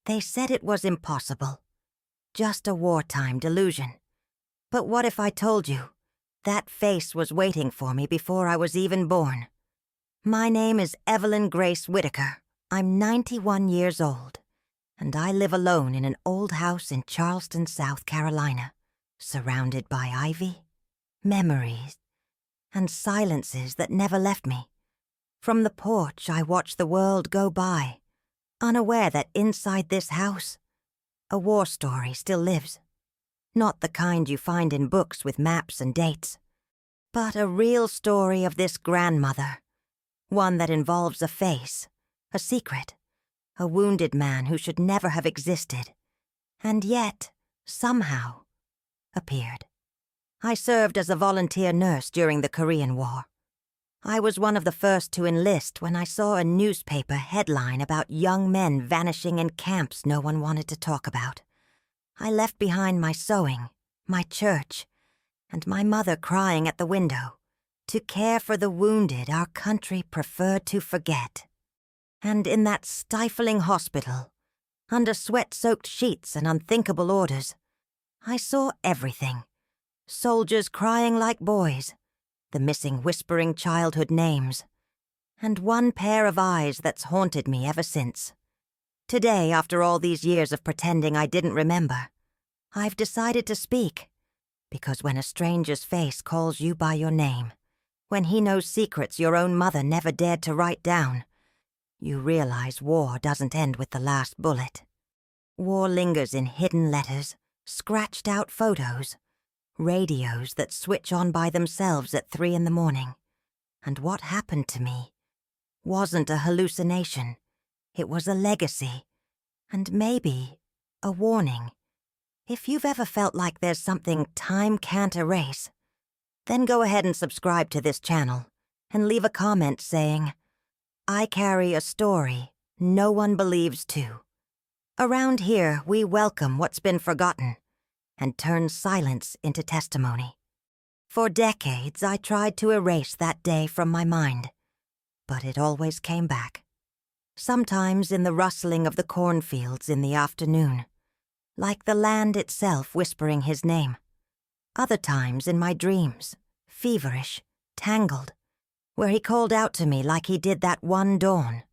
They said it was impossible. Just a wartime delusion. But what if I told you that face was waiting for me before I was even born? My name is Evelyn Grace Whitaker. I'm 91 years old, and I live alone in an old house in Charleston, South Carolina, surrounded by ivy, memories, and silences that never left me. From the porch, I watch the world go by, unaware that inside this house, a war story still lives. Not the kind you find in books with maps and dates, but a real story of this grandmother, one that involves a face, a secret, a wounded man who should never have existed, and yet, somehow, appeared. I served as a volunteer nurse during the Korean War. I was one of the first to enlist when I saw a newspaper headline about young men vanishing in camps no one wanted to talk about. I left behind my sewing, my church, and my mother crying at the window, to care for the wounded our country preferred to forget. And in that stifling hospital, under sweat-soaked sheets and unthinkable orders, I saw everything. Soldiers crying like boys, the missing whispering childhood names, and one pair of eyes that's haunted me ever since. Today, after all these years of pretending I didn't remember, I've decided to speak, because when a stranger's face calls you by your name, when he knows secrets your own mother never dared to write down, you realize war doesn't end with the last bullet. War lingers in hidden letters, scratched out photos, radios that switch on by themselves at 3 a.m. And what happened to me wasn't a hallucination. It was a legacy, and maybe a warning. If you've ever felt like there's something time can't erase, then go ahead and subscribe to this channel and leave a comment saying, "I carry a story no one believes too." Around here, we welcome what's been forgotten and turn silence into testimony. For decades, I tried to erase that day from my mind, but it always came back. Sometimes in the rustling of the cornfields in the afternoon, like the land itself whispering his name. Other times in my dreams, feverish, tangled, where he called out to me like he did that one dawn.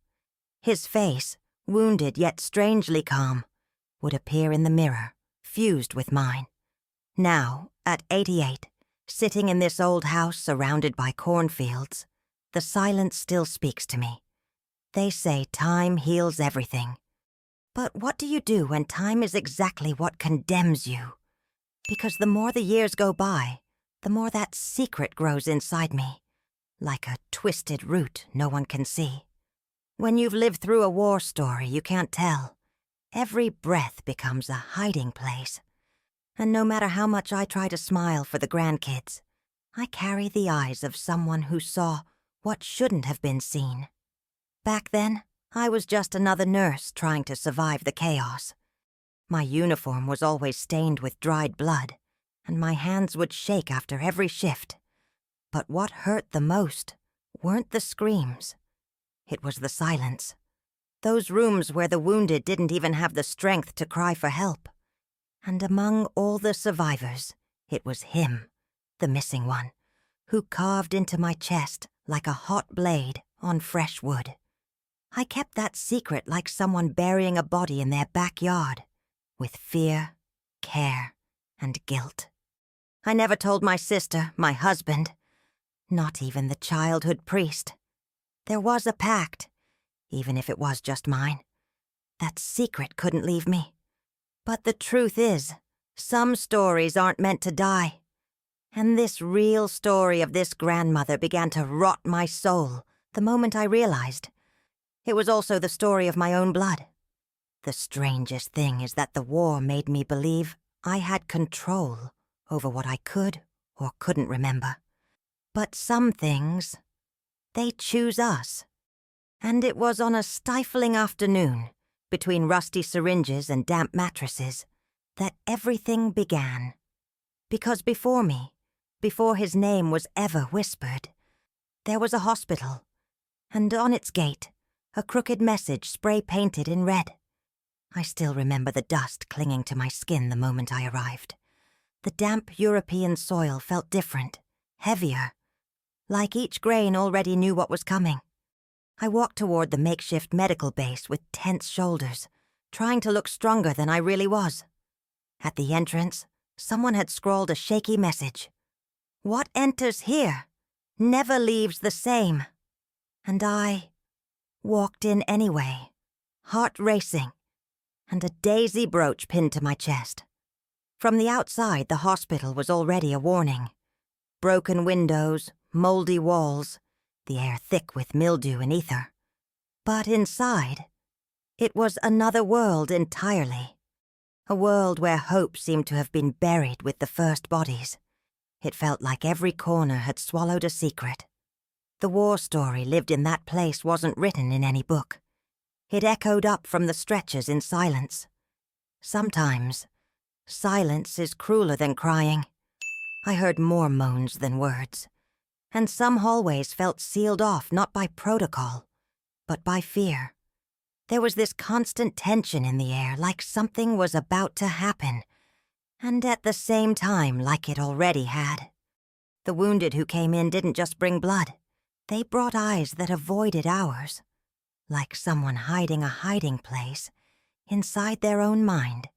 His face, wounded yet strangely calm, would appear in the mirror, fused with mine. Now, at 88, sitting in this old house surrounded by cornfields, the silence still speaks to me. They say time heals everything. But what do you do when time is exactly what condemns you? Because the more the years go by, the more that secret grows inside me, like a twisted root no one can see. When you've lived through a war story you can't tell, every breath becomes a hiding place. And no matter how much I try to smile for the grandkids, I carry the eyes of someone who saw what shouldn't have been seen. Back then, I was just another nurse trying to survive the chaos. My uniform was always stained with dried blood, and my hands would shake after every shift. But what hurt the most weren't the screams. It was the silence. Those rooms where the wounded didn't even have the strength to cry for help. And among all the survivors, it was him, the missing one, who carved into my chest like a hot blade on fresh wood. I kept that secret like someone burying a body in their backyard, with fear, care, and guilt. I never told my sister, my husband, not even the childhood priest. There was a pact, even if it was just mine. That secret couldn't leave me. But the truth is, some stories aren't meant to die. And this real story of this grandmother began to rot my soul the moment I realized. It was also the story of my own blood. The strangest thing is that the war made me believe I had control over what I could or couldn't remember. But some things, they choose us. And it was on a stifling afternoon, between rusty syringes and damp mattresses, that everything began. Because before me, before his name was ever whispered, there was a hospital, and on its gate, a crooked message spray-painted in red. I still remember the dust clinging to my skin the moment I arrived. The damp European soil felt different, heavier, like each grain already knew what was coming. I walked toward the makeshift medical base with tense shoulders, trying to look stronger than I really was. At the entrance, someone had scrawled a shaky message. "What enters here never leaves the same." And I walked in anyway, heart racing, and a daisy brooch pinned to my chest. From the outside, the hospital was already a warning. Broken windows, moldy walls, the air thick with mildew and ether. But inside, it was another world entirely. A world where hope seemed to have been buried with the first bodies. It felt like every corner had swallowed a secret. The war story lived in that place wasn't written in any book. It echoed up from the stretchers in silence. Sometimes, silence is crueler than crying. I heard more moans than words. And some hallways felt sealed off not by protocol, but by fear. There was this constant tension in the air, like something was about to happen, and at the same time like it already had. The wounded who came in didn't just bring blood. They brought eyes that avoided ours, like someone hiding a hiding place inside their own mind.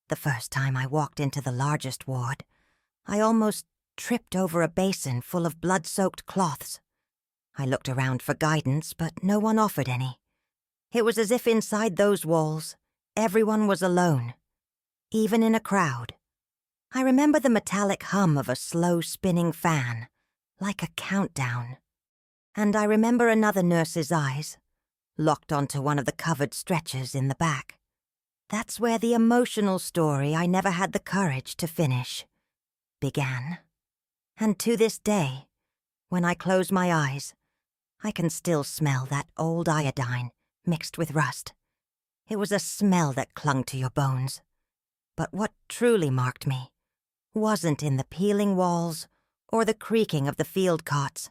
The first time I walked into the largest ward, I almost tripped over a basin full of blood-soaked cloths. I looked around for guidance, but no one offered any. It was as if inside those walls, everyone was alone, even in a crowd. I remember the metallic hum of a slow-spinning fan, like a countdown. And I remember another nurse's eyes, locked onto one of the covered stretchers in the back. That's where the emotional story I never had the courage to finish began. And to this day, when I close my eyes, I can still smell that old iodine mixed with rust. It was a smell that clung to your bones. But what truly marked me wasn't in the peeling walls or the creaking of the field cots.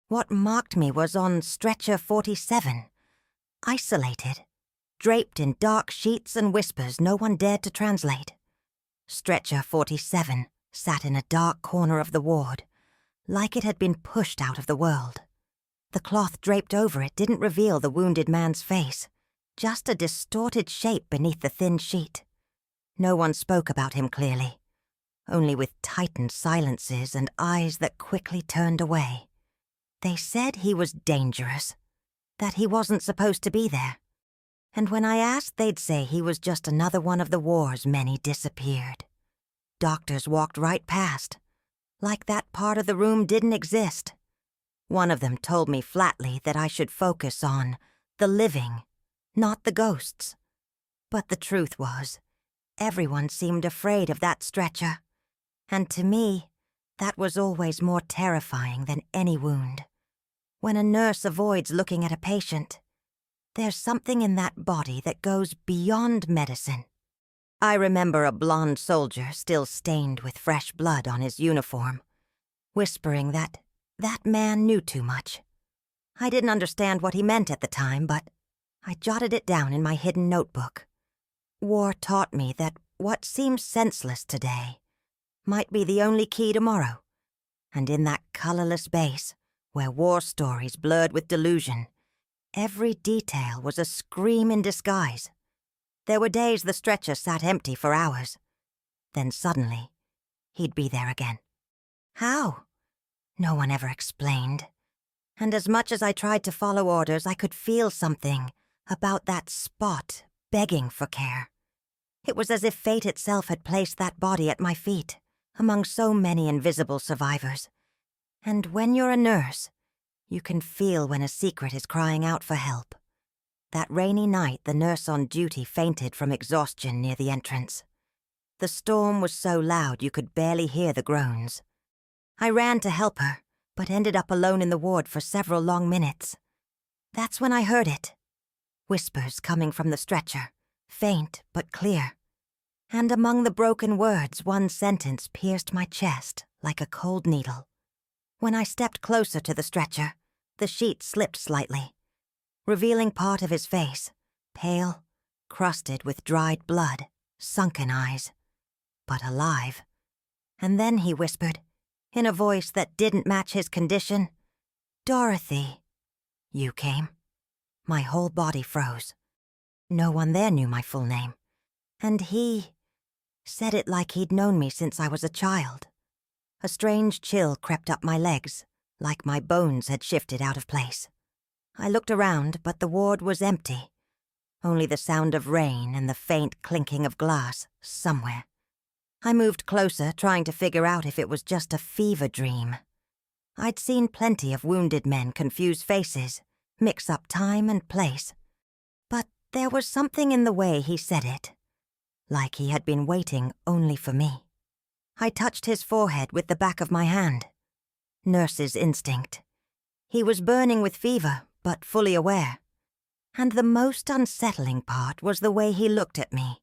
What marked me was on stretcher 47, isolated, draped in dark sheets and whispers no one dared to translate. Stretcher 47 sat in a dark corner of the ward, like it had been pushed out of the world. The cloth draped over it didn't reveal the wounded man's face, just a distorted shape beneath the thin sheet. No one spoke about him clearly, only with tightened silences and eyes that quickly turned away. They said he was dangerous, that he wasn't supposed to be there. And when I asked, they'd say he was just another one of the war's many disappeared. Doctors walked right past, like that part of the room didn't exist. One of them told me flatly that I should focus on the living, not the ghosts. But the truth was, everyone seemed afraid of that stretcher. And to me, that was always more terrifying than any wound. When a nurse avoids looking at a patient, there's something in that body that goes beyond medicine. I remember a blonde soldier still stained with fresh blood on his uniform, whispering that man knew too much. I didn't understand what he meant at the time, but I jotted it down in my hidden notebook. War taught me that what seems senseless today might be the only key tomorrow. And in that colorless base, where war stories blurred with delusion, every detail was a scream in disguise. There were days the stretcher sat empty for hours. Then suddenly, he'd be there again. How? No one ever explained. And as much as I tried to follow orders, I could feel something about that spot begging for care. It was as if fate itself had placed that body at my feet, among so many invisible survivors. And when you're a nurse, you can feel when a secret is crying out for help. That rainy night, the nurse on duty fainted from exhaustion near the entrance. The storm was so loud you could barely hear the groans. I ran to help her, but ended up alone in the ward for several long minutes. That's when I heard it. Whispers coming from the stretcher, faint but clear. And among the broken words, one sentence pierced my chest like a cold needle. When I stepped closer to the stretcher, the sheet slipped slightly, revealing part of his face, pale, crusted with dried blood, sunken eyes, but alive. And then he whispered, in a voice that didn't match his condition, "Dorothy." You came. My whole body froze. No one there knew my full name. And he said it like he'd known me since I was a child. A strange chill crept up my legs, like my bones had shifted out of place. I looked around, but the ward was empty. Only the sound of rain and the faint clinking of glass somewhere. I moved closer, trying to figure out if it was just a fever dream. I'd seen plenty of wounded men confuse faces, mix up time and place. But there was something in the way he said it, like he had been waiting only for me. I touched his forehead with the back of my hand. Nurse's instinct. He was burning with fever, but fully aware. And the most unsettling part was the way he looked at me,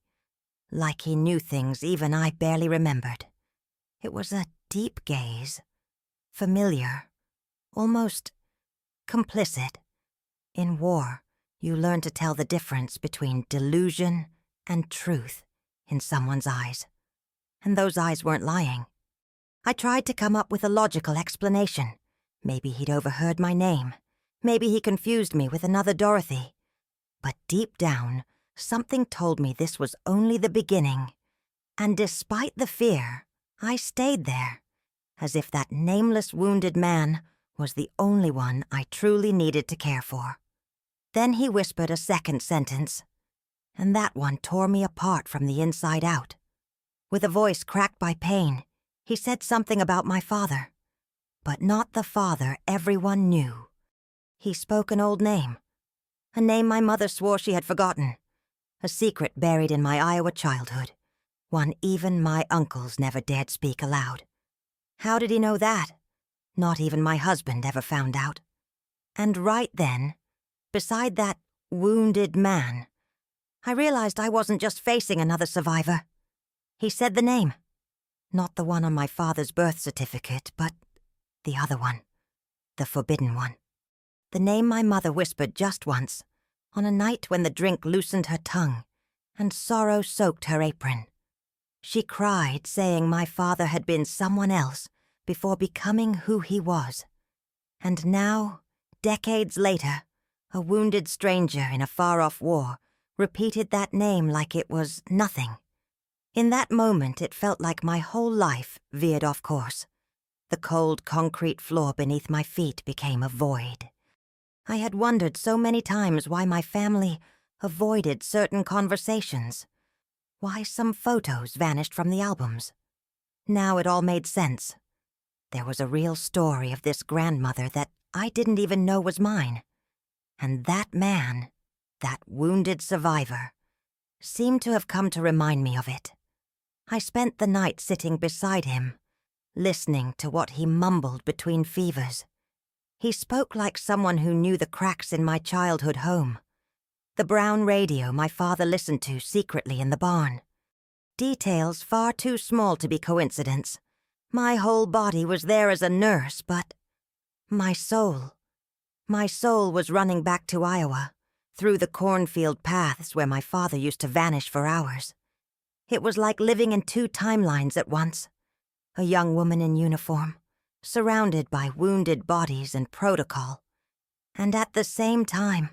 like he knew things even I barely remembered. It was a deep gaze, familiar, almost complicit. In war, you learn to tell the difference between delusion and truth in someone's eyes. And those eyes weren't lying. I tried to come up with a logical explanation. Maybe he'd overheard my name. Maybe he confused me with another Dorothy. But deep down, something told me this was only the beginning. And despite the fear, I stayed there, as if that nameless wounded man was the only one I truly needed to care for. Then he whispered a second sentence, and that one tore me apart from the inside out. With a voice cracked by pain, he said something about my father, but not the father everyone knew. He spoke an old name, a name my mother swore she had forgotten, a secret buried in my Iowa childhood, one even my uncles never dared speak aloud. How did he know that? Not even my husband ever found out. And right then, beside that wounded man, I realized I wasn't just facing another survivor. He said the name. Not the one on my father's birth certificate, but the other one. The forbidden one. The name my mother whispered just once, on a night when the drink loosened her tongue and sorrow soaked her apron. She cried, saying my father had been someone else before becoming who he was. And now, decades later, a wounded stranger in a far-off war repeated that name like it was nothing. In that moment, it felt like my whole life veered off course. The cold concrete floor beneath my feet became a void. I had wondered so many times why my family avoided certain conversations, why some photos vanished from the albums. Now it all made sense. There was a real story of this grandmother that I didn't even know was mine. And that man, that wounded survivor, seemed to have come to remind me of it. I spent the night sitting beside him, listening to what he mumbled between fevers. He spoke like someone who knew the cracks in my childhood home. The brown radio my father listened to secretly in the barn. Details far too small to be coincidence. My whole body was there as a nurse, but my soul was running back to Iowa, through the cornfield paths where my father used to vanish for hours. It was like living in two timelines at once. A young woman in uniform, surrounded by wounded bodies and protocol. And at the same time,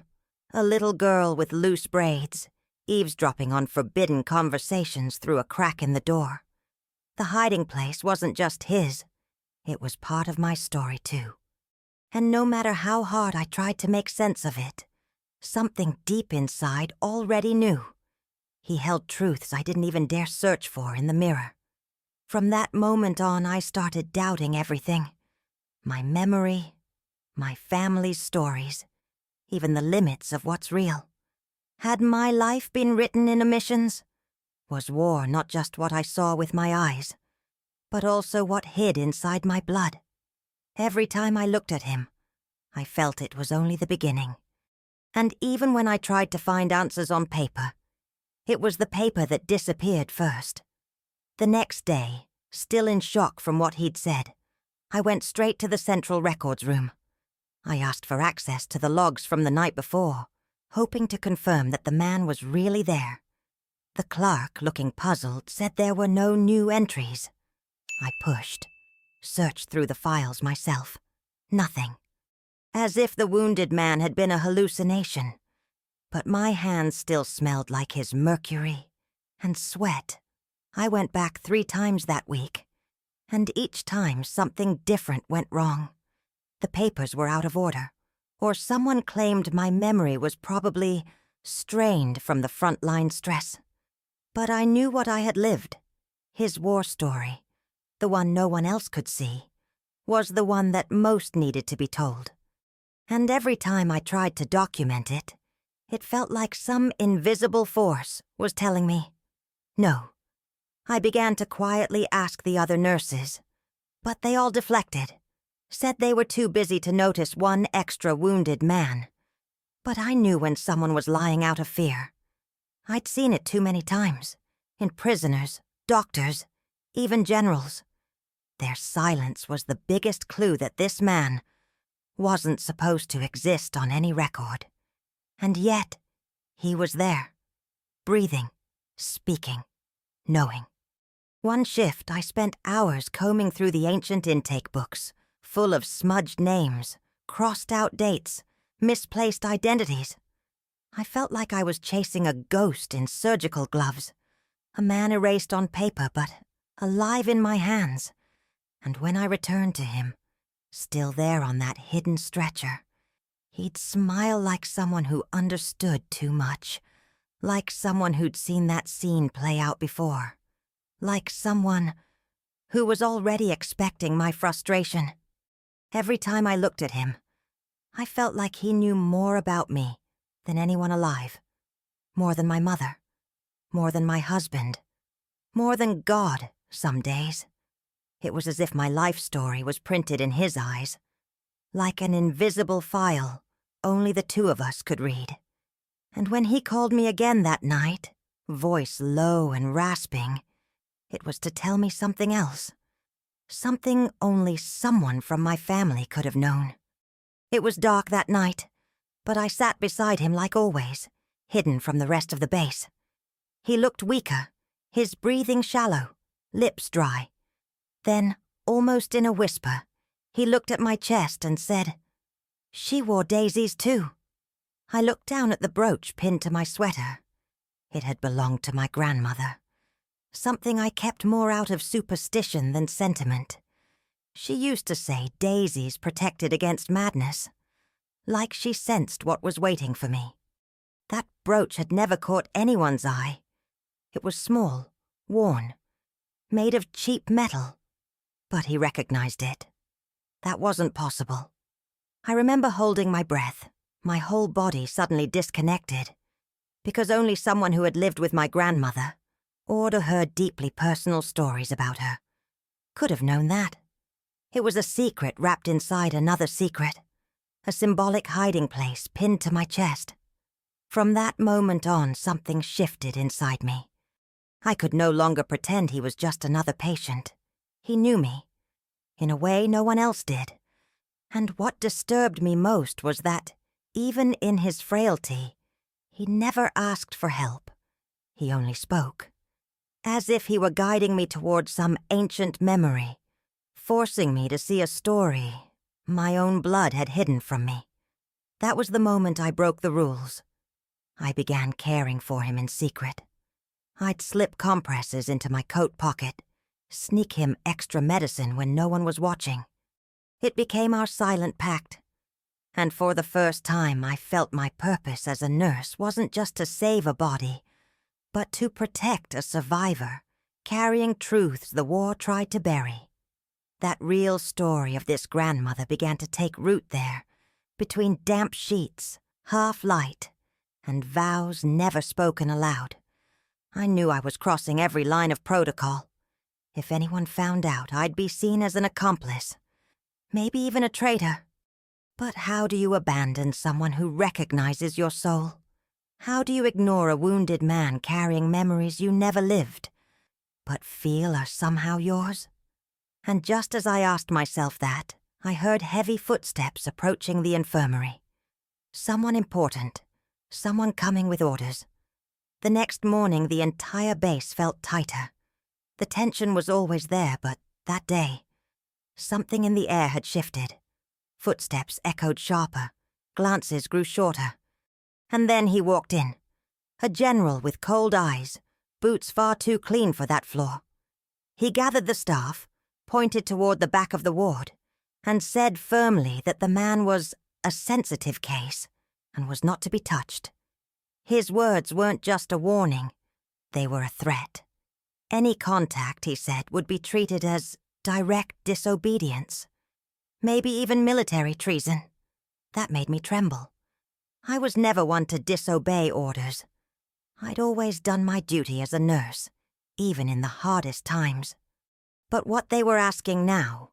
a little girl with loose braids, eavesdropping on forbidden conversations through a crack in the door. The hiding place wasn't just his. It was part of my story, too. And no matter how hard I tried to make sense of it, something deep inside already knew. He held truths I didn't even dare search for in the mirror. From that moment on, I started doubting everything. My memory, my family's stories, even the limits of what's real. Had my life been written in omissions? Was war not just what I saw with my eyes, but also what hid inside my blood? Every time I looked at him, I felt it was only the beginning. And even when I tried to find answers on paper, it was the paper that disappeared first. The next day, still in shock from what he'd said, I went straight to the central records room. I asked for access to the logs from the night before, hoping to confirm that the man was really there. The clerk, looking puzzled, said there were no new entries. I pushed, searched through the files myself. Nothing. As if the wounded man had been a hallucination. But my hands still smelled like his mercury and sweat. I went back 3 times that week, and each time something different went wrong. The papers were out of order, or someone claimed my memory was probably strained from the frontline stress. But I knew what I had lived. His war story, the one no one else could see, was the one that most needed to be told. And every time I tried to document it, it felt like some invisible force was telling me, no. I began to quietly ask the other nurses, but they all deflected, said they were too busy to notice one extra wounded man. But I knew when someone was lying out of fear. I'd seen it too many times, in prisoners, doctors, even generals. Their silence was the biggest clue that this man wasn't supposed to exist on any record. And yet, he was there, breathing, speaking, knowing. One shift, I spent hours combing through the ancient intake books, full of smudged names, crossed-out dates, misplaced identities. I felt like I was chasing a ghost in surgical gloves, a man erased on paper but alive in my hands. And when I returned to him, still there on that hidden stretcher, he'd smile like someone who understood too much, like someone who'd seen that scene play out before, like someone who was already expecting my frustration. Every time I looked at him, I felt like he knew more about me than anyone alive, more than my mother, more than my husband, more than God some days. It was as if my life story was printed in his eyes, like an invisible file only the 2 of us could read. And when he called me again that night, voice low and rasping, it was to tell me something else, something only someone from my family could have known. It was dark that night, but I sat beside him like always, hidden from the rest of the base. He looked weaker, his breathing shallow, lips dry. Then, almost in a whisper, he looked at my chest and said, "She wore daisies too." I looked down at the brooch pinned to my sweater. It had belonged to my grandmother, something I kept more out of superstition than sentiment. She used to say daisies protected against madness, like she sensed what was waiting for me. That brooch had never caught anyone's eye. It was small, worn, made of cheap metal, but he recognized it. That wasn't possible. I remember holding my breath, my whole body suddenly disconnected, because only someone who had lived with my grandmother, or heard deeply personal stories about her, could have known that. It was a secret wrapped inside another secret, a symbolic hiding place pinned to my chest. From that moment on, something shifted inside me. I could no longer pretend he was just another patient. He knew me, in a way no one else did. And what disturbed me most was that, even in his frailty, he never asked for help. He only spoke, as if he were guiding me toward some ancient memory, forcing me to see a story my own blood had hidden from me. That was the moment I broke the rules. I began caring for him in secret. I'd slip compresses into my coat pocket, sneak him extra medicine when no one was watching. It became our silent pact. And for the first time, I felt my purpose as a nurse wasn't just to save a body, but to protect a survivor, carrying truths the war tried to bury. That real story of this grandmother began to take root there, between damp sheets, half light, and vows never spoken aloud. I knew I was crossing every line of protocol. If anyone found out, I'd be seen as an accomplice, maybe even a traitor. But how do you abandon someone who recognizes your soul? How do you ignore a wounded man carrying memories you never lived, but feel are somehow yours? And just as I asked myself that, I heard heavy footsteps approaching the infirmary. Someone important, Someone coming with orders. The next morning, the entire base felt tighter. The tension was always there, but that day, something in the air had shifted. Footsteps echoed sharper, glances grew shorter. And then he walked in. A general with cold eyes, boots far too clean for that floor. He gathered the staff, pointed toward the back of the ward, and said firmly that the man was a sensitive case and was not to be touched. His words weren't just a warning, they were a threat. Any contact, he said, would be treated as direct disobedience. Maybe even military treason. That made me tremble. I was never one to disobey orders. I'd always done my duty as a nurse, even in the hardest times. But what they were asking now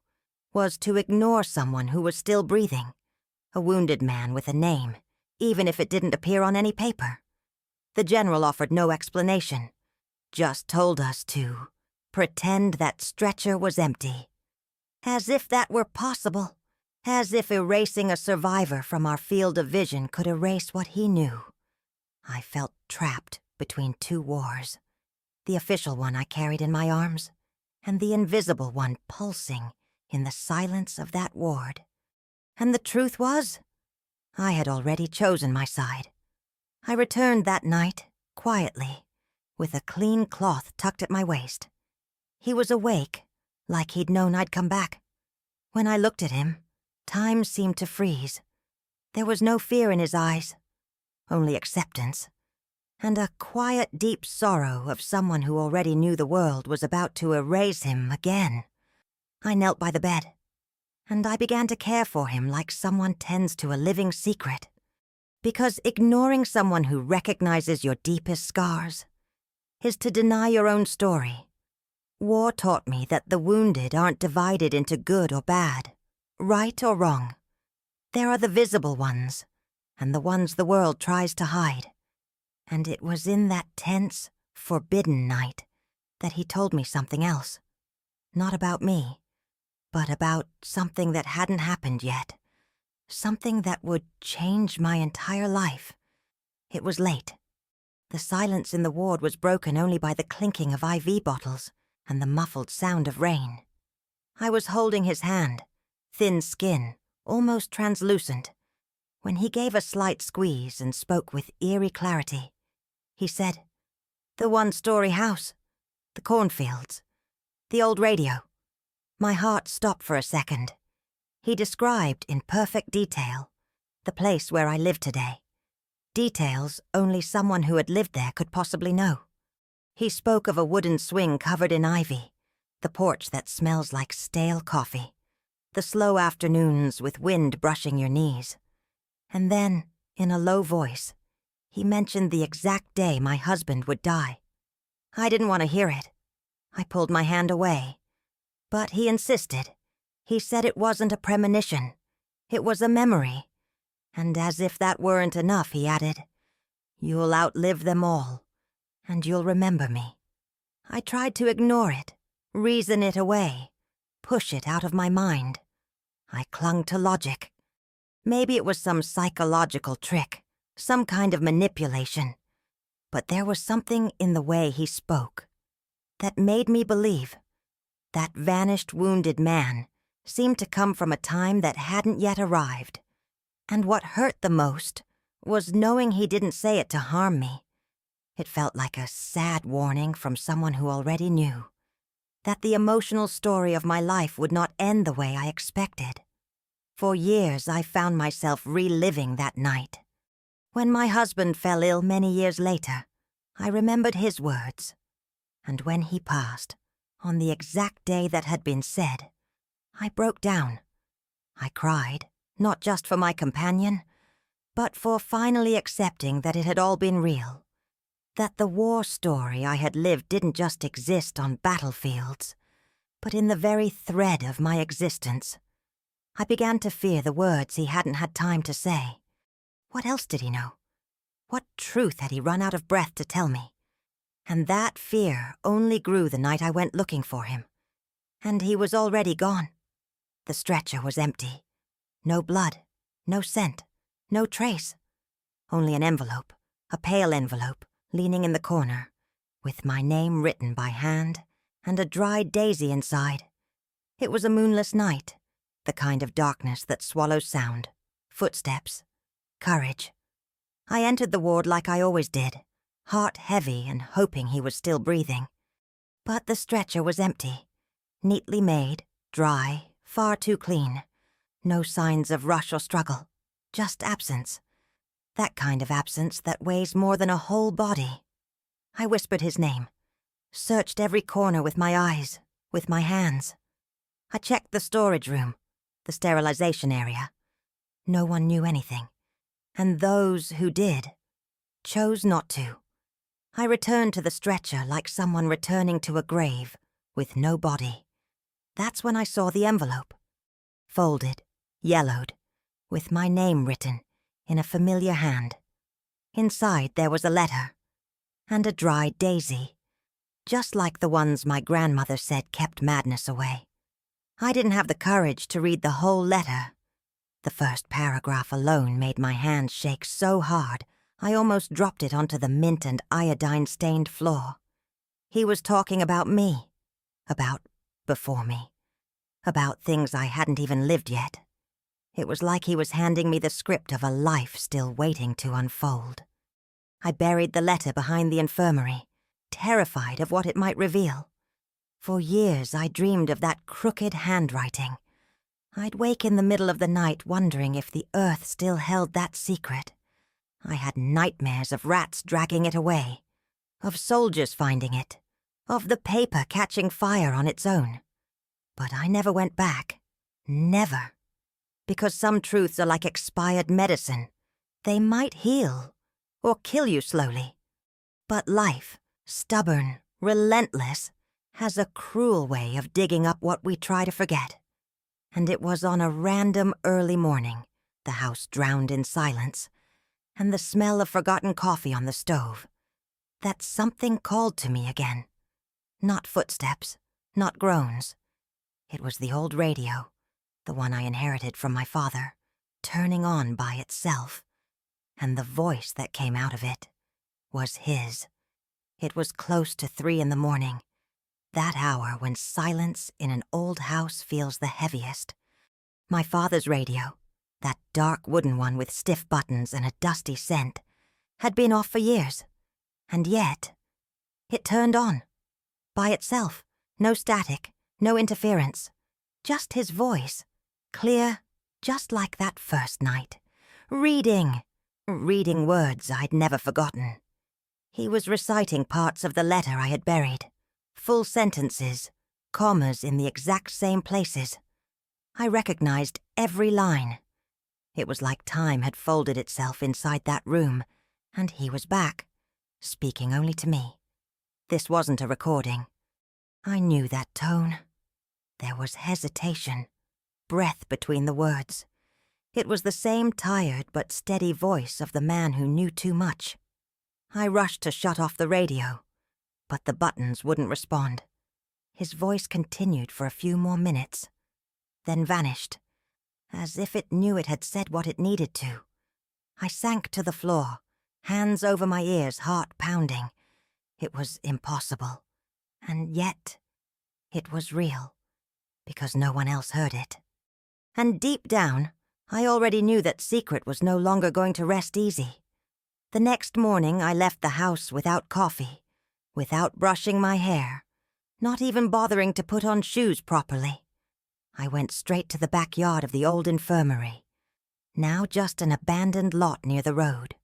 was to ignore someone who was still breathing, a wounded man with a name, even if it didn't appear on any paper. The general offered no explanation, just told us to pretend that stretcher was empty. As if that were possible. As if erasing a survivor from our field of vision could erase what he knew. I felt trapped between two wars. The official one I carried in my arms, and the invisible one pulsing in the silence of that ward. And the truth was, I had already chosen my side. I returned that night, quietly, with a clean cloth tucked at my waist. He was awake, like he'd known I'd come back. When I looked at him, time seemed to freeze. There was no fear in his eyes, only acceptance, and a quiet, deep sorrow of someone who already knew the world was about to erase him again. I knelt by the bed, and I began to care for him like someone tends to a living secret. Because ignoring someone who recognizes your deepest scars is to deny your own story. War taught me that the wounded aren't divided into good or bad, right or wrong. There are the visible ones, and the ones the world tries to hide. And it was in that tense, forbidden night that he told me something else. Not about me, but about something that hadn't happened yet. Something that would change my entire life. It was late. The silence in the ward was broken only by the clinking of IV bottles and the muffled sound of rain. I was holding his hand, thin skin, almost translucent, when he gave a slight squeeze and spoke with eerie clarity. He said, "The one-story house, the cornfields, the old radio." My heart stopped for a second. He described in perfect detail the place where I live today. Details only someone who had lived there could possibly know. He spoke of a wooden swing covered in ivy, the porch that smells like stale coffee, the slow afternoons with wind brushing your knees. And then, in a low voice, he mentioned the exact day my husband would die. I didn't want to hear it. I pulled my hand away. But he insisted. He said it wasn't a premonition. It was a memory. And as if that weren't enough, he added, "You'll outlive them all, and you'll remember me." I tried to ignore it, reason it away, push it out of my mind. I clung to logic. Maybe it was some psychological trick, some kind of manipulation. But there was something in the way he spoke that made me believe. That vanished wounded man seemed to come from a time that hadn't yet arrived. And what hurt the most was knowing he didn't say it to harm me. It felt like a sad warning from someone who already knew that the emotional story of my life would not end the way I expected. For years, I found myself reliving that night. When my husband fell ill many years later, I remembered his words. And when he passed, on the exact day that had been said, I broke down. I cried, not just for my companion, but for finally accepting that it had all been real. That the war story I had lived didn't just exist on battlefields, but in the very thread of my existence. I began to fear the words he hadn't had time to say. What else did he know? What truth had he run out of breath to tell me? And that fear only grew the night I went looking for him. And he was already gone. The stretcher was empty. No blood, no scent, no trace. only an envelope, a pale envelope, leaning in the corner, with my name written by hand and a dried daisy inside. It was a moonless night, the kind of darkness that swallows sound, footsteps, courage. I entered the ward like I always did, heart heavy and hoping he was still breathing. But the stretcher was empty, neatly made, dry, far too clean. No signs of rush or struggle, just absence. That kind of absence that weighs more than a whole body. I whispered his name, searched every corner with my eyes, with my hands. I checked the storage room, the sterilization area. No one knew anything, and those who did chose not to. I returned to the stretcher like someone returning to a grave with no body. That's when I saw the envelope, folded, yellowed, with my name written in a familiar hand. Inside there was a letter, and a dried daisy, just like the ones my grandmother said kept madness away. I didn't have the courage to read the whole letter. The first paragraph alone made my hand shake so hard I almost dropped it onto the mint and iodine-stained floor. He was talking about me, about before me, about things I hadn't even lived yet. It was like he was handing me the script of a life still waiting to unfold. I buried the letter behind the infirmary, terrified of what it might reveal. For years I dreamed of that crooked handwriting. I'd wake in the middle of the night wondering if the earth still held that secret. I had nightmares of rats dragging it away, of soldiers finding it, of the paper catching fire on its own. But I never went back. Never. Because some truths are like expired medicine. They might heal, or kill you slowly. But life, stubborn, relentless, has a cruel way of digging up what we try to forget. And it was on a random early morning, the house drowned in silence, and the smell of forgotten coffee on the stove, that something called to me again. Not footsteps, not groans. It was the old radio, the one I inherited from my father, turning on by itself, and the voice that came out of it was his. It was close to 3 a.m, that hour when silence in an old house feels the heaviest. My father's radio, that dark wooden one with stiff buttons and a dusty scent, had been off for years, and yet it turned on, by itself, no static, no interference, just his voice, clear, just like that first night, reading words I'd never forgotten. He was reciting parts of the letter I had buried, full sentences, commas in the exact same places. I recognized every line. It was like time had folded itself inside that room, and he was back, speaking only to me. This wasn't a recording. I knew that tone. There was hesitation, breath between the words. It was the same tired but steady voice of the man who knew too much. I rushed to shut off the radio, but the buttons wouldn't respond. His voice continued for a few more minutes, then vanished, as if it knew it had said what it needed to. I sank to the floor, hands over my ears, heart pounding. It was impossible, and yet it was real, because no one else heard it. And deep down, I already knew that secret was no longer going to rest easy. The next morning I left the house without coffee, without brushing my hair, not even bothering to put on shoes properly. I went straight to the backyard of the old infirmary, now just an abandoned lot near the road.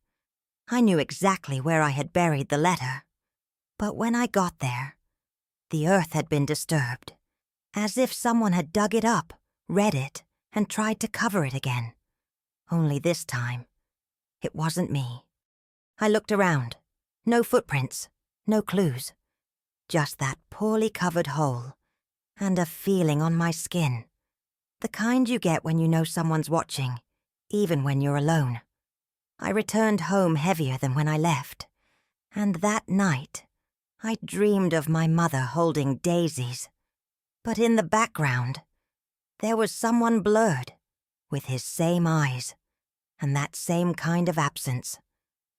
I knew exactly where I had buried the letter, but when I got there, the earth had been disturbed, as if someone had dug it up, read it, and tried to cover it again. Only this time, it wasn't me. I looked around. No footprints, no clues. Just that poorly covered hole, and a feeling on my skin. The kind you get when you know someone's watching, even when you're alone. I returned home heavier than when I left, and that night, I dreamed of my mother holding daisies. But in the background, there was someone blurred, with his same eyes, and that same kind of absence.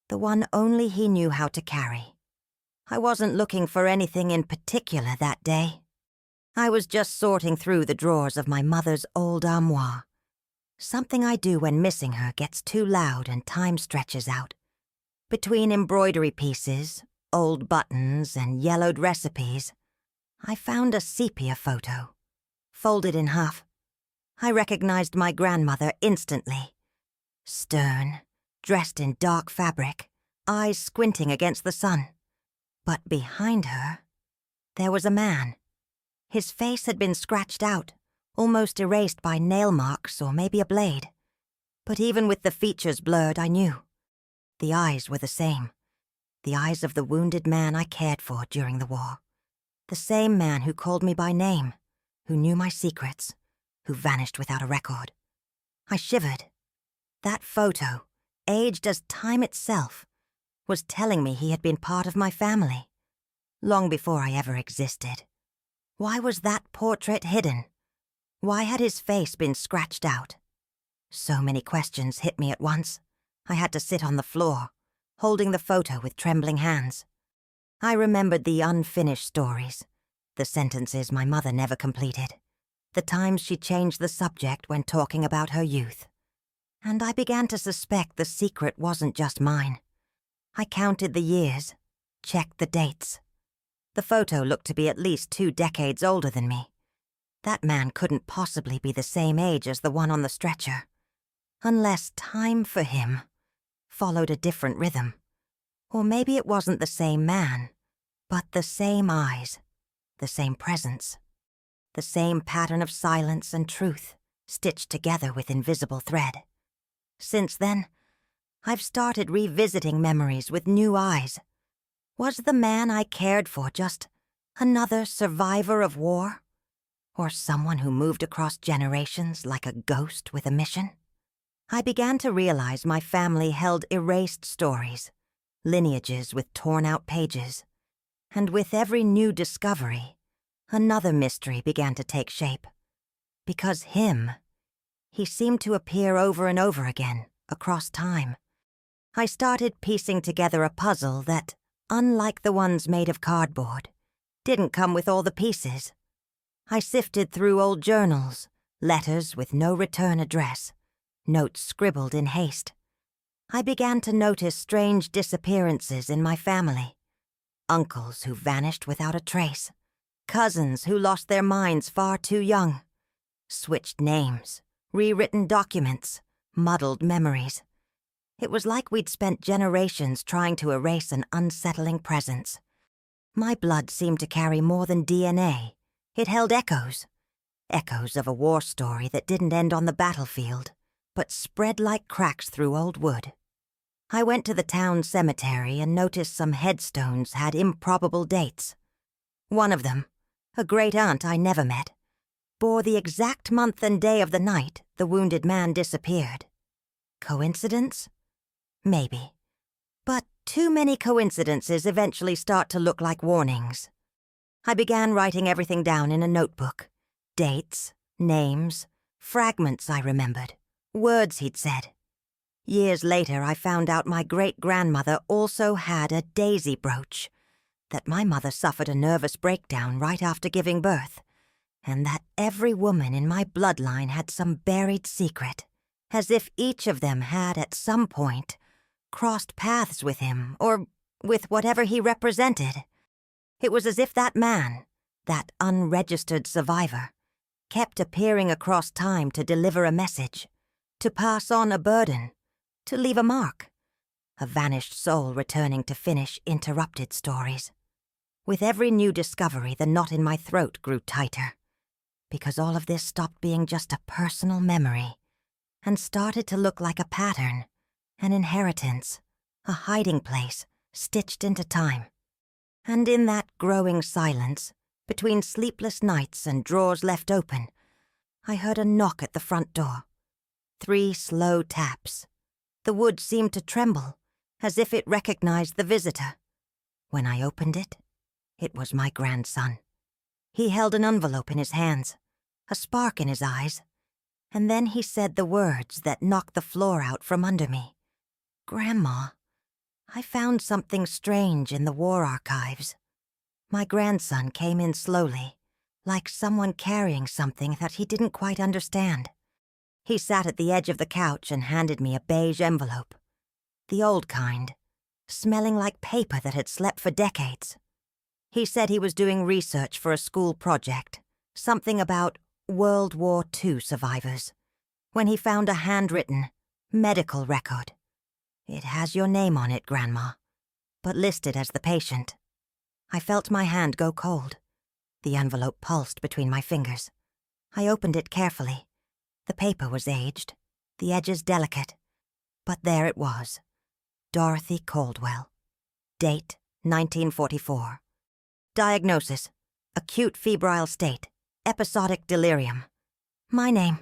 The one only he knew how to carry. I wasn't looking for anything in particular that day. I was just sorting through the drawers of my mother's old armoire. Something I do when missing her gets too loud and time stretches out. Between embroidery pieces, old buttons, and yellowed recipes, I found a sepia photo, folded in half. I recognized my grandmother instantly. Stern, dressed in dark fabric, eyes squinting against the sun. But behind her, there was a man. His face had been scratched out, almost erased by nail marks or maybe a blade. But even with the features blurred, I knew. The eyes were the same. The eyes of the wounded man I cared for during the war. The same man who called me by name, who knew my secrets, who vanished without a record. I shivered. That photo, aged as time itself, was telling me he had been part of my family, long before I ever existed. Why was that portrait hidden? Why had his face been scratched out? So many questions hit me at once. I had to sit on the floor, holding the photo with trembling hands. I remembered the unfinished stories, the sentences my mother never completed, the times she changed the subject when talking about her youth. And I began to suspect the secret wasn't just mine. I counted the years, checked the dates. The photo looked to be at least 2 decades older than me. That man couldn't possibly be the same age as the one on the stretcher, unless time for him followed a different rhythm. Or maybe it wasn't the same man, but the same eyes, the same presence, the same pattern of silence and truth stitched together with invisible thread. Since then, I've started revisiting memories with new eyes. Was the man I cared for just another survivor of war? Or someone who moved across generations like a ghost with a mission? I began to realize my family held erased stories, lineages with torn-out pages. And with every new discovery, another mystery began to take shape. Because he seemed to appear over and over again, across time. I started piecing together a puzzle that, unlike the ones made of cardboard, didn't come with all the pieces. I sifted through old journals, letters with no return address, notes scribbled in haste. I began to notice strange disappearances in my family. Uncles who vanished without a trace, cousins who lost their minds far too young, switched names, rewritten documents, muddled memories. It was like we'd spent generations trying to erase an unsettling presence. My blood seemed to carry more than DNA. It held echoes. Echoes of a war story that didn't end on the battlefield, but spread like cracks through old wood. I went to the town cemetery and noticed some headstones had improbable dates. One of them, a great-aunt I never met, bore the exact month and day of the night the wounded man disappeared. Coincidence? Maybe. But too many coincidences eventually start to look like warnings. I began writing everything down in a notebook. Dates, names, fragments I remembered, words he'd said. Years later, I found out my great-grandmother also had a daisy brooch, that my mother suffered a nervous breakdown right after giving birth, and that every woman in my bloodline had some buried secret, as if each of them had at some point crossed paths with him or with whatever he represented. It was as if that man, that unregistered survivor, kept appearing across time to deliver a message, to pass on a burden, to leave a mark, a vanished soul returning to finish interrupted stories. With every new discovery, the knot in my throat grew tighter, because all of this stopped being just a personal memory and started to look like a pattern, an inheritance, a hiding place stitched into time. And in that growing silence, between sleepless nights and drawers left open, I heard a knock at the front door. 3 slow taps. The wood seemed to tremble, as if it recognized the visitor. When I opened it, it was my grandson. He held an envelope in his hands, a spark in his eyes, and then he said the words that knocked the floor out from under me. "Grandma." I found something strange in the war archives. My grandson came in slowly, like someone carrying something that he didn't quite understand. He sat at the edge of the couch and handed me a beige envelope. The old kind, smelling like paper that had slept for decades. He said he was doing research for a school project, something about World War II survivors, when he found a handwritten medical record. It has your name on it, Grandma, but listed as the patient. I felt my hand go cold. The envelope pulsed between my fingers. I opened it carefully. The paper was aged, the edges delicate, but there it was. Dorothy Caldwell. Date, 1944. Diagnosis, acute febrile state, episodic delirium. My name.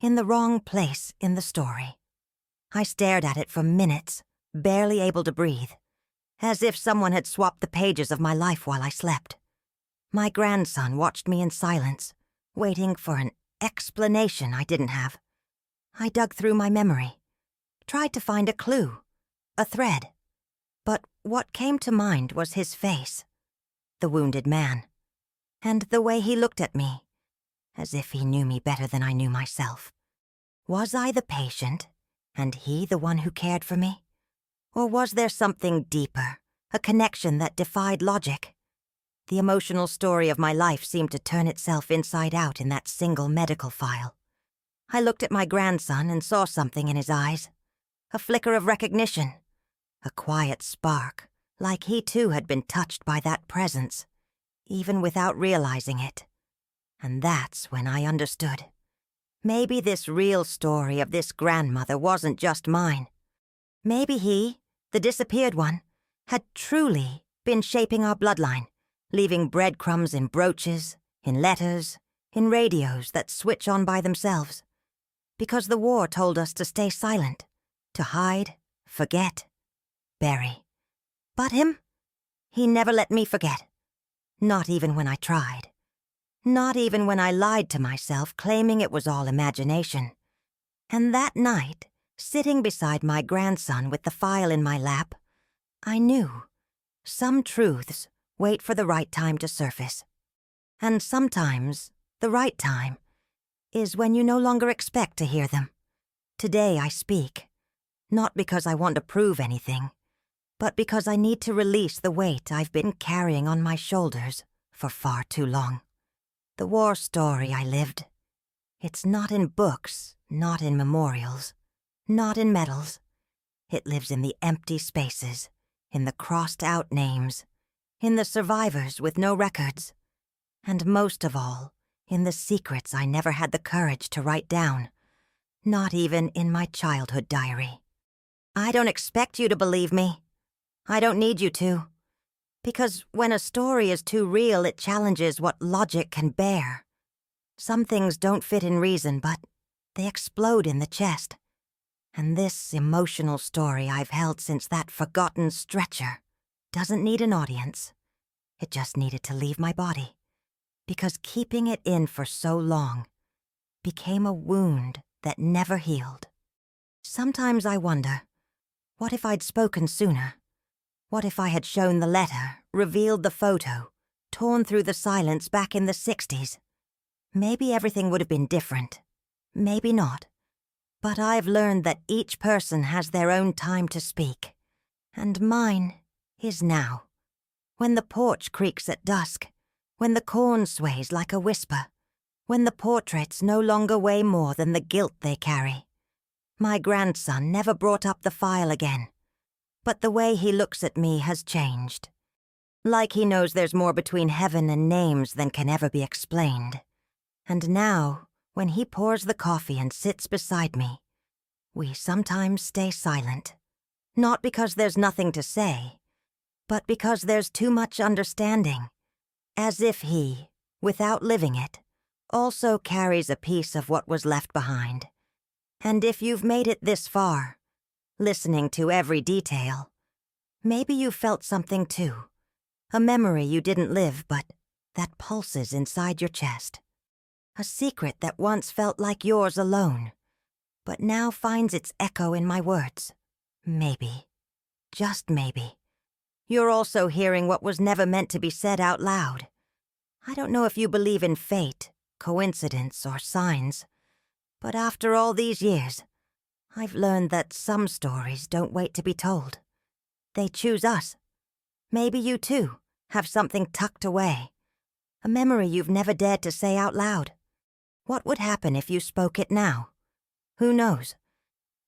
In the wrong place in the story. I stared at it for minutes, barely able to breathe, as if someone had swapped the pages of my life while I slept. My grandson watched me in silence, waiting for an explanation I didn't have. I dug through my memory, tried to find a clue, a thread. But what came to mind was his face, the wounded man, and the way he looked at me, as if he knew me better than I knew myself. Was I the patient, and he the one who cared for me? Or was there something deeper, a connection that defied logic? The emotional story of my life seemed to turn itself inside out in that single medical file. I looked at my grandson and saw something in his eyes, a flicker of recognition, a quiet spark, like he too had been touched by that presence, even without realizing it. And that's when I understood. Maybe this real story of this grandmother wasn't just mine. Maybe he, the disappeared one, had truly been shaping our bloodline, leaving breadcrumbs in brooches, in letters, in radios that switch on by themselves. Because the war told us to stay silent, to hide, forget, bury. But him? He never let me forget. Not even when I tried. Not even when I lied to myself, claiming it was all imagination. And that night, sitting beside my grandson with the file in my lap, I knew some truths wait for the right time to surface. And sometimes the right time is when you no longer expect to hear them. Today I speak, not because I want to prove anything, but because I need to release the weight I've been carrying on my shoulders for far too long. The war story I lived. It's not in books, not in memorials, not in medals. It lives in the empty spaces, in the crossed-out names, in the survivors with no records, and most of all, in the secrets I never had the courage to write down, not even in my childhood diary. I don't expect you to believe me. I don't need you to. Because when a story is too real, it challenges what logic can bear. Some things don't fit in reason, but they explode in the chest. And this emotional story I've held since that forgotten stretcher doesn't need an audience. It just needed to leave my body. Because keeping it in for so long became a wound that never healed. Sometimes I wonder, what if I'd spoken sooner? What if I had shown the letter, revealed the photo, torn through the silence back in the 60s? Maybe everything would have been different. Maybe not. But I've learned that each person has their own time to speak. And mine is now. When the porch creaks at dusk, when the corn sways like a whisper, when the portraits no longer weigh more than the guilt they carry. My grandson never brought up the file again. But the way he looks at me has changed. Like he knows there's more between heaven and names than can ever be explained. And now, when he pours the coffee and sits beside me, we sometimes stay silent. Not because there's nothing to say, but because there's too much understanding. As if he, without living it, also carries a piece of what was left behind. And if you've made it this far, listening to every detail, maybe you felt something too. A memory you didn't live, but that pulses inside your chest. A secret that once felt like yours alone, but now finds its echo in my words. Maybe. just maybe, you're also hearing what was never meant to be said out loud. I don't know if you believe in fate, coincidence, or signs, but after all these years, I've learned that some stories don't wait to be told. They choose us. Maybe you, too, have something tucked away, a memory you've never dared to say out loud. What would happen if you spoke it now? Who knows?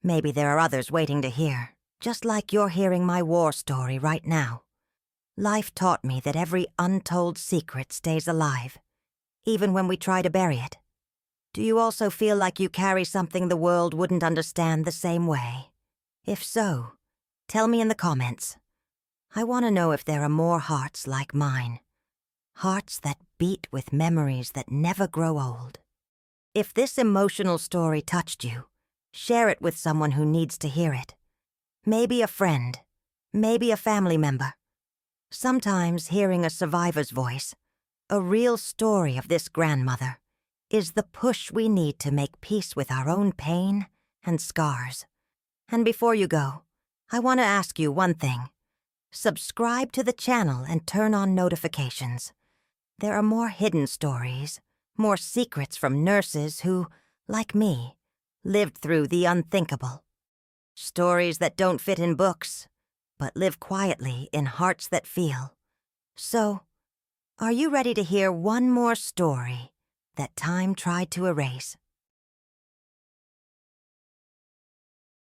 Maybe there are others waiting to hear, just like you're hearing my war story right now. Life taught me that every untold secret stays alive, even when we try to bury it. Do you also feel like you carry something the world wouldn't understand the same way? If so, tell me in the comments. I want to know if there are more hearts like mine. Hearts that beat with memories that never grow old. If this emotional story touched you, share it with someone who needs to hear it. Maybe a friend, maybe a family member. Sometimes hearing a survivor's voice, a real story of this grandmother, is the push we need to make peace with our own pain and scars. And before you go, I want to ask you one thing. Subscribe to the channel and turn on notifications. There are more hidden stories, more secrets from nurses who, like me, lived through the unthinkable. Stories that don't fit in books, but live quietly in hearts that feel. So, are you ready to hear one more story that time tried to erase?